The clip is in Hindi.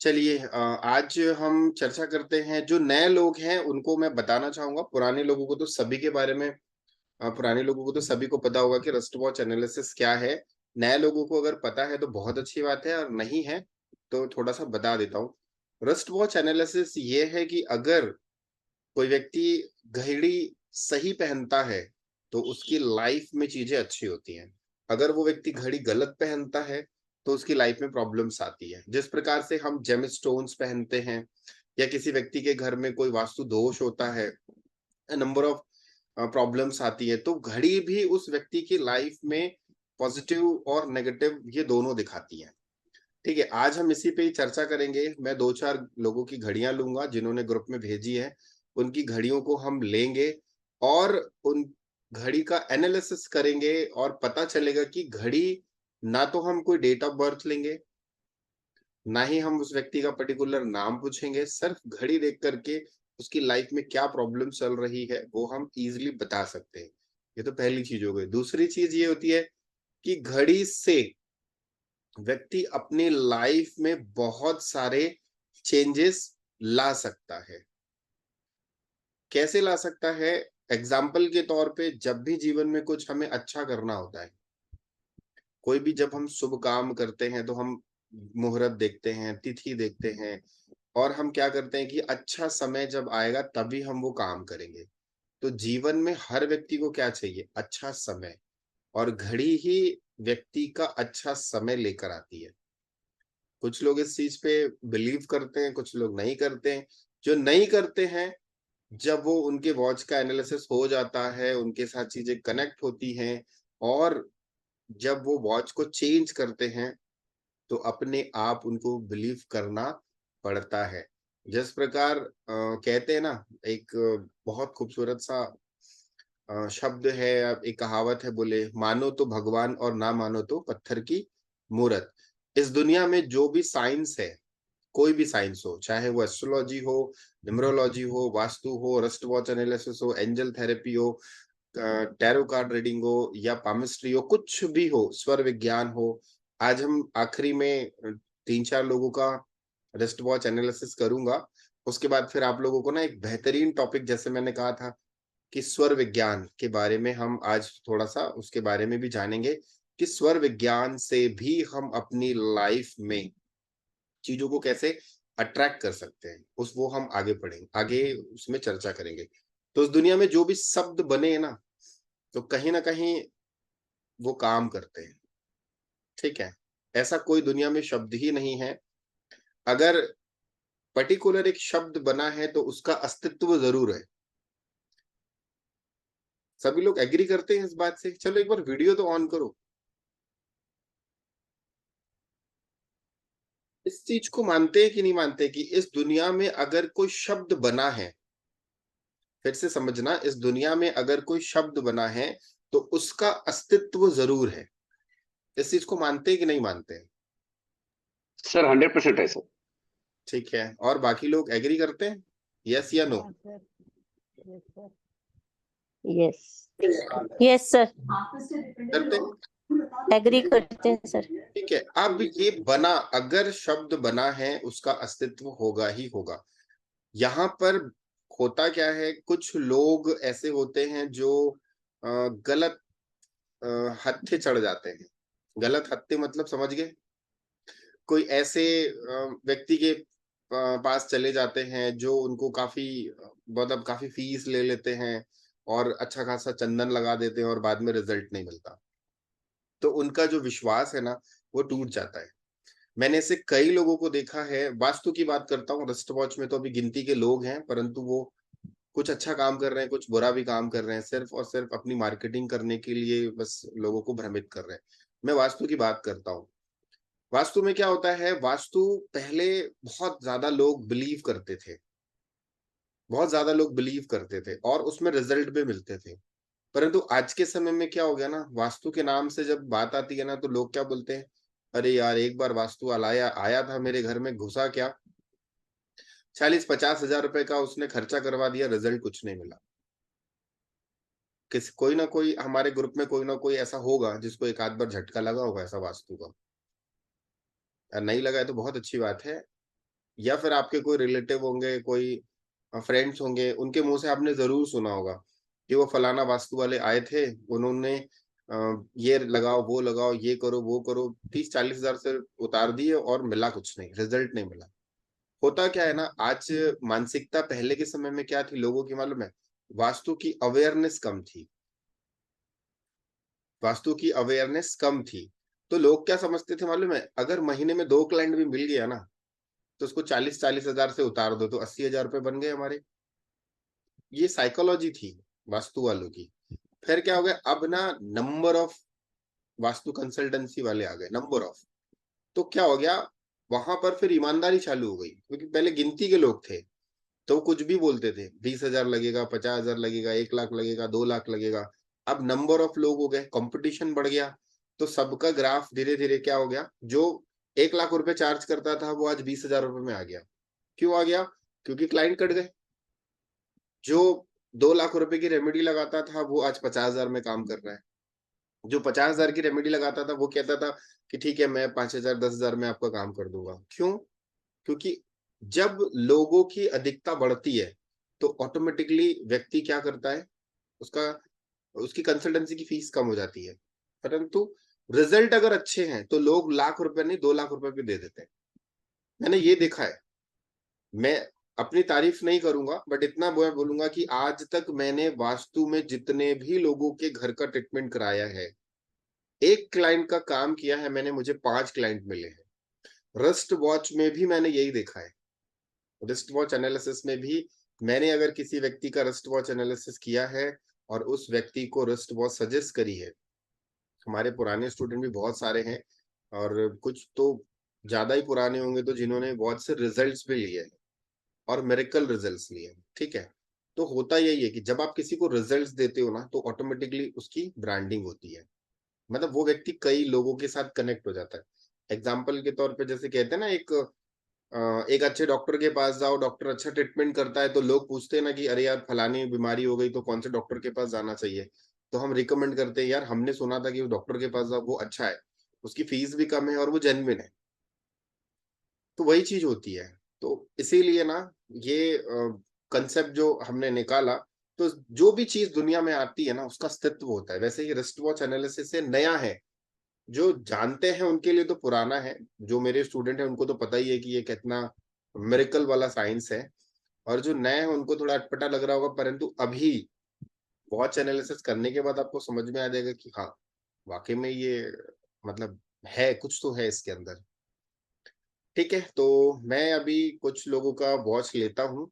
चलिए आज हम चर्चा करते हैं। जो नए लोग हैं उनको मैं बताना चाहूँगा, पुराने लोगों को तो सभी के बारे में पुराने लोगों को तो सभी को पता होगा कि रस्ट वॉच एनालिसिस क्या है। नए लोगों को अगर पता है तो बहुत अच्छी बात है, और नहीं है तो थोड़ा-सा बता देता हूँ। रस्ट वॉच एनालिसिस ये है कि अगर कोई व्यक्ति घड़ी सही पहनता है, तो उसकी लाइफ में चीज़ें अच्छी होती हैं। अगर वो व्यक्ति घड़ी गलत पहनता है, तो उसकी लाइफ में प्रॉब्लम्स आती है। जिस प्रकार से हम जेमस्टोन्स पहनते हैं या किसी व्यक्ति के घर में कोई वास्तु दोष होता है, नंबर ऑफ प्रॉब्लम्स आती है, तो घड़ी भी उस व्यक्ति की लाइफ में पॉजिटिव और नेगेटिव ये दोनों दिखाती है। ठीक है, आज हम इसी पे ही चर्चा करेंगे। मैं 2-4 लोगों की घड़ियाँ लूँगा जिन्होंने ग्रुप में भेजी है। उनकी घड़ियों को हम लेंगे और उन घड़ी का एनालिसिस करेंगे, और पता चलेगा कि घड़ी, ना तो हम कोई डेट ऑफ बर्थ लेंगे, ना ही हम उस व्यक्ति का पर्टिकुलर नाम पूछेंगे। सिर्फ घड़ी देख कर के उसकी लाइफ में क्या प्रॉब्लम चल रही है, वो हम ईज़िली बता सकते हैं। ये तो पहली चीज़ हो गई। दूसरी चीज़ ये होती है कि घड़ी से व्यक्ति अपनी लाइफ में बहुत सारे चेंजेस ला सकता है। कैसे ला सकता है? एग्जाम्पल के तौर पे, जब भी जीवन में कुछ हमें अच्छा करना होता है, कोई भी जब हम शुभ काम करते हैं तो हम मुहूर्त देखते हैं, तिथि देखते हैं, और हम क्या करते हैं कि अच्छा समय जब आएगा तभी हम वो काम करेंगे। तो जीवन में हर व्यक्ति को क्या चाहिए? अच्छा समय, और घड़ी ही व्यक्ति का अच्छा समय लेकर आती है। कुछ लोग इस चीज पे बिलीव करते हैं, कुछ लोग नहीं करते हैं। जो नहीं करते हैं, जब वो उनके वॉच का एनालिसिस हो जाता है, उनके साथ चीजें कनेक्ट होती हैं, और जब वो वॉच को चेंज करते हैं, तो अपने आप उनको बिलीव करना पड़ता है। जिस प्रकार कहते हैं ना, एक बहुत खूबसूरत सा शब्द है, एक कहावत है, बोले मानो तो भगवान और ना मानो तो पत्थर की मूरत। इस दुनिया में जो भी साइंस है, कोई भी साइंस हो, चाहे वो एस्ट्रोलॉजी हो, न्यूमरोलॉजी हो, वास्तु हो, रस्ट वॉच एनालिसिस हो, एंजल थेरेपी हो, टैरो कार्ड रीडिंग हो, या पामिस्ट्री हो, कुछ भी हो, स्वर विज्ञान हो। आज हम आखिरी में 3-4 लोगों का रिस्ट वॉच एनालिसिस करूँगा। उसके बाद फिर आप लोगों को ना एक बेहतरीन टॉपिक, जैसे मैंने कहा था कि स्वर विज्ञान के बारे में हम आज थोड़ा-सा उसके बारे में भी जानेंगे, कि स्वर विज्ञान से भी हम अपनी लाइफ में चीज़ों को कैसे अट्रैक्ट कर सकते हैं। उस वो हम आगे उसमें चर्चा करेंगे। तो इस दुनिया में जो भी शब्द बने हैं ना, तो कहीं न कहीं वो काम करते हैं, ठीक है? ऐसा कोई दुनिया में शब्द ही नहीं है। अगर पर्टिकुलर एक शब्द बना है तो उसका अस्तित्व ज़रूर है। सभी लोग एग्री करते हैं इस बात से? चलो एक बार वीडियो तो ऑन करो। इस चीज़ को मानते हैं कि नहीं मानते कि इस दुनिया में अगर कोई शब्द बना है, फिर से समझना, इस दुनिया में अगर कोई शब्द बना है, तो उसका अस्तित्व ज़रूर है। इस चीज़ को मानते हैं कि नहीं मानते हैं? सर 100% है सर। ठीक है, और बाकी लोग एग्री करते हैं? येस या नो? हाँ sir. Yes sir. Yes. Yes sir. करते हैं? एग्री करते हैं सर। ठीक है, अब ये बना, अगर शब्द बना है, उसका अस्तित्व होगा ही होगा। यहाँ पर होता क्या है, कुछ लोग ऐसे होते हैं जो गलत हत्थे चढ़ जाते हैं। गलत हत्थे मतलब समझ गए? कोई ऐसे व्यक्ति के पास चले जाते हैं जो उनको काफ़ी मतलब काफ़ी फीस ले लेते हैं, और अच्छा खासा चंदन लगा देते हैं, और बाद में रिज़ल्ट नहीं मिलता। तो उनका जो विश्वास है ना, वो टूट जाता है। मैंने ऐसे कई लोगों को देखा है। वास्तु की बात करता हूँ, रिस्ट वॉच में तो अभी गिनती के लोग हैं, परंतु वो कुछ अच्छा काम कर रहे हैं, कुछ बुरा भी काम कर रहे हैं, सिर्फ़ और सिर्फ़ अपनी मार्केटिंग करने के लिए बस लोगों को भ्रमित कर रहे हैं। मैं वास्तु की बात करता हूँ। वास्तु में क्या होता है, वास्तु पहले बहुत ज़्यादा लोग बिलीव करते थे। बहुत ज़्यादा लोग बिलीव करते थे, और उसमें रिज़ल्ट भी मिलते थे। परंतु आज के समय में क्या हो गया ना, वास्तु के नाम से जब बात आती है ना, तो लोग क्या बोलते हैं, "अरे यार! एक बार वास्तु वाला आया आया था मेरे घर में, घुसा क्या, 40-50 हज़ार रुपए का उसने खर्चा करवा दिया, रिज़ल्ट कुछ नहीं मिला।" कोई ना कोई हमारे ग्रुप में, कोई ना कोई ऐसा होगा जिसको एक आध बार झटका लगा होगा ऐसा वास्तु का। नहीं लगा है तो बहुत अच्छी बात है। या फिर आपके कोई रिलेटिव होंगे, कोई फ्रेंड्स होंगे, उनके मुँह से आपने ज़रूर सुना होगा कि वो फलाना वास्तु वाले आए थे, उन्होंने ये लगाओ, वो लगाओ, ये करो, वो करो, 30-40 हज़ार से उतार दिए और मिला कुछ नहीं, रिज़ल्ट नहीं मिला। होता क्या है ना, आज मानसिकता पहले के समय में क्या थी लोगों की मालूम है? वास्तु की अवेयरनेस कम थी। वास्तु की अवेयरनेस कम थी। तो लोग क्या समझते थे मालूम है? अगर महीने में 2 क्लाइंट भी मिल गया ना, तो उसको 40-40 हज़ार से उतार दो, तो 80 हज़ार रुपए बन गए हमारे। ये साइकोलॉजी थी वास्तु वालों की। फिर क्या हो गया, अब ना नंबर ऑफ वास्तु कंसल्टेंसी वाले आ गए, नंबर ऑफ। तो क्या हो गया, वहां पर फिर ईमानदारी चालू हो गई, क्योंकि पहले गिनती के लोग थे, तो वो कुछ भी बोलते थे, 20,000 लगेगा, 50,000 लगेगा, 1 लाख लगेगा, 2 लाख लगेगा। अब नंबर ऑफ लोग हो गए, कंपटीशन बढ़ गया, तो सबका ग्राफ धीरे धीरे क्या हो गया, जो 1 लाख रुपए चार्ज करता था वो आज 20,000 रुपए में आ गया। क्यों आ गया? क्योंकि क्लाइंट कट गए। जो 2 लाख रुपए की रेमेडी लगाता था वो आज 50,000 में काम कर रहा है। जो 50,000 की रेमेडी लगाता था वो कहता था कि ठीक है, मैं 5,000 10,000 में आपका काम कर दूंगा। क्यों? क्योंकि जब लोगों की अधिकता बढ़ती है, तो ऑटोमेटिकली व्यक्ति क्या करता है, उसका उसकी कंसल्टेंसी की फीस कम हो जाती है। परंतु रिजल्ट अगर अच्छे हैं, तो लोग लाख रुपए नहीं 2 लाख रुपए भी दे देते हैं। मैंने ये देखा है। मैं अपनी तारीफ नहीं करूंगा, बट इतना मैं बोलूंगा कि आज तक मैंने वास्तु में जितने भी लोगों के घर का ट्रीटमेंट कराया है, एक क्लाइंट का काम किया है मैंने, मुझे 5 क्लाइंट मिले हैं। रिस्ट वॉच में भी मैंने यही देखा है। रिस्ट वॉच एनालिसिस में भी मैंने अगर किसी व्यक्ति का रिस्ट वॉच एनालिसिस किया है और उस व्यक्ति को रिस्ट वॉच सजेस्ट करी है, हमारे पुराने स्टूडेंट भी बहुत सारे हैं, और कुछ तो ज्यादा ही पुराने होंगे, तो जिन्होंने बहुत से रिजल्ट्स भी लिए हैं और मिरेकल रिजल्ट्स लिए हैं। ठीक है, तो होता यही है कि जब आप किसी को रिजल्ट्स देते हो ना, तो ऑटोमेटिकली उसकी ब्रांडिंग होती है। मतलब वो व्यक्ति कई लोगों के साथ कनेक्ट हो जाता है। एग्जाम्पल के तौर पे जैसे कहते हैं ना, एक अच्छे डॉक्टर के पास जाओ, डॉक्टर अच्छा ट्रीटमेंट करता है, तो लोग पूछते हैं ना कि अरे यार फलानी बीमारी हो गई तो कौन से डॉक्टर के पास जाना चाहिए, तो हम रिकमेंड करते हैं यार हमने सुना था कि उस डॉक्टर के पास जाओ, वो अच्छा है, उसकी फीस भी कम है और वो जेन्युइन है। तो वही चीज होती है। तो इसीलिए ना ये कंसेप्ट जो हमने निकाला, तो जो भी चीज दुनिया में आती है ना उसका अस्तित्व होता है। वैसे ही रिस्ट वॉच एनालिसिस से नया है, जो जानते हैं उनके लिए तो पुराना है। जो मेरे स्टूडेंट हैं उनको तो पता ही है कि ये कितना मिरेकल वाला साइंस है, और जो नए हैं उनको थोड़ा अटपटा लग रहा होगा, परंतु अभी वॉच एनालिसिस करने के बाद आपको समझ में आ जाएगा कि हाँ, वाकई में ये मतलब है, कुछ तो है इसके अंदर। ठीक है, तो मैं अभी कुछ लोगों का वॉच लेता हूँ,